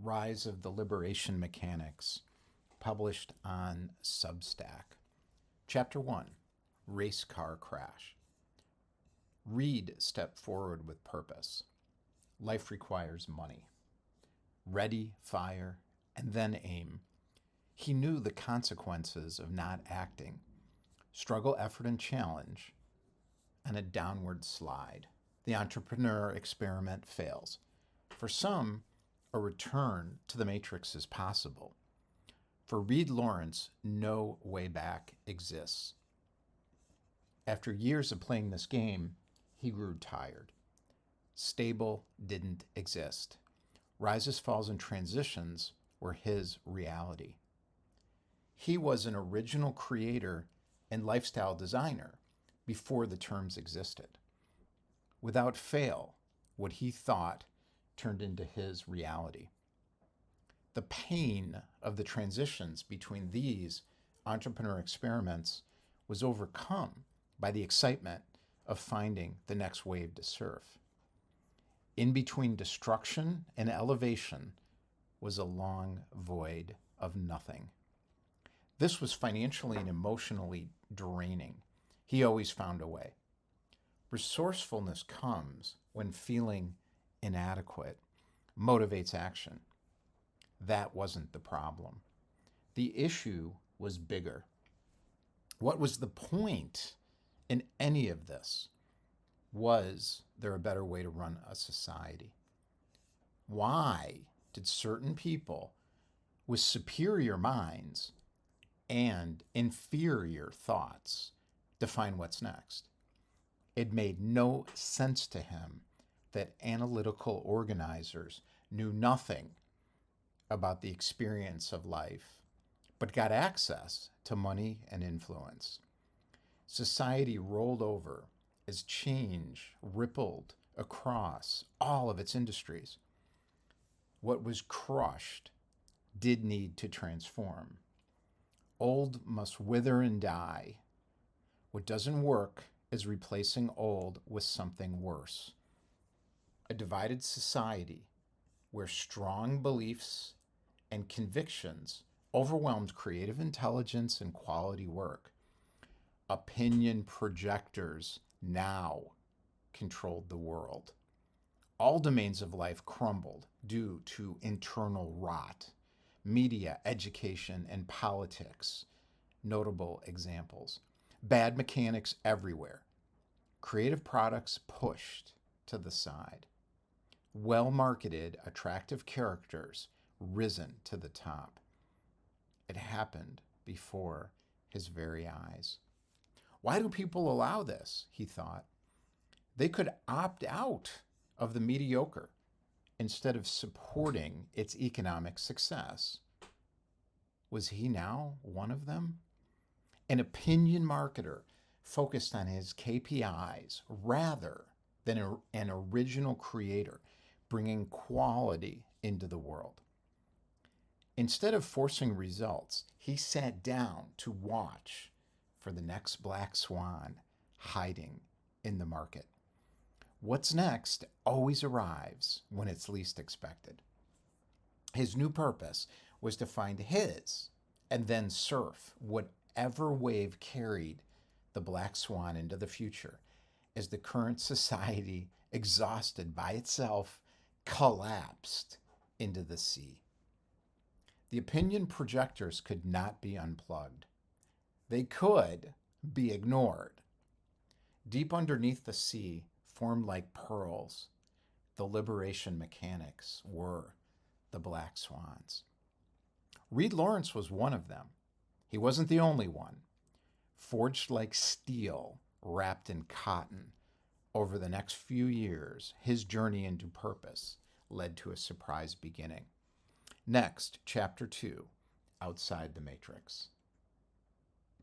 Rise of the Liberation Mechanics, published on Substack. Chapter 1, Race Car Crash. Reed stepped forward with purpose. Life requires money. Ready, fire, and then aim. He knew the consequences of not acting. Struggle, effort, and challenge, and a downward slide. The entrepreneur experiment fails. For some, a return to the matrix is possible. For Reed Lawrence, no way back exists. After years of playing this game, he grew tired. Stable didn't exist. Rises, falls, and transitions were his reality. He was an original creator and lifestyle designer before the terms existed. Without fail, what he thought turned into his reality. The pain of the transitions between these entrepreneur experiments was overcome by the excitement of finding the next wave to surf. In between destruction and elevation was a long void of nothing. This was financially and emotionally draining. He always found a way. Resourcefulness comes when feeling inadequate motivates action. That wasn't the problem. The issue was bigger. What was the point in any of this? Was there a better way to run a society? Why did certain people with superior minds and inferior thoughts define what's next? It made no sense to him that analytical organizers knew nothing about the experience of life, but got access to money and influence. Society rolled over as change rippled across all of its industries. What was crushed did need to transform. Old must wither and die. What doesn't work is replacing old with something worse. A divided society where strong beliefs and convictions overwhelmed creative intelligence and quality work. Opinion projectors now controlled the world. All domains of life crumbled due to internal rot. Media, education, and politics, notable examples. Bad mechanics everywhere. Creative products pushed to the side. Well-marketed, attractive characters risen to the top. It happened before his very eyes. Why do people allow this? He thought. They could opt out of the mediocre instead of supporting its economic success. Was he now one of them? An opinion marketer focused on his KPIs rather than an original creator bringing quality into the world. Instead of forcing results, he sat down to watch for the next black swan hiding in the market. What's next always arrives when it's least expected. His new purpose was to find his and then surf whatever wave carried the black swan into the future as the current society, exhausted by itself, collapsed into the sea. The opinion projectors could not be unplugged. They could be ignored. Deep underneath the sea, formed like pearls, the liberation mechanics were the black swans. Reed Lawrence was one of them. He wasn't the only one. Forged like steel, wrapped in cotton, over the next few years, his journey into purpose led to a surprise beginning. Next, Chapter 2, Outside the Matrix.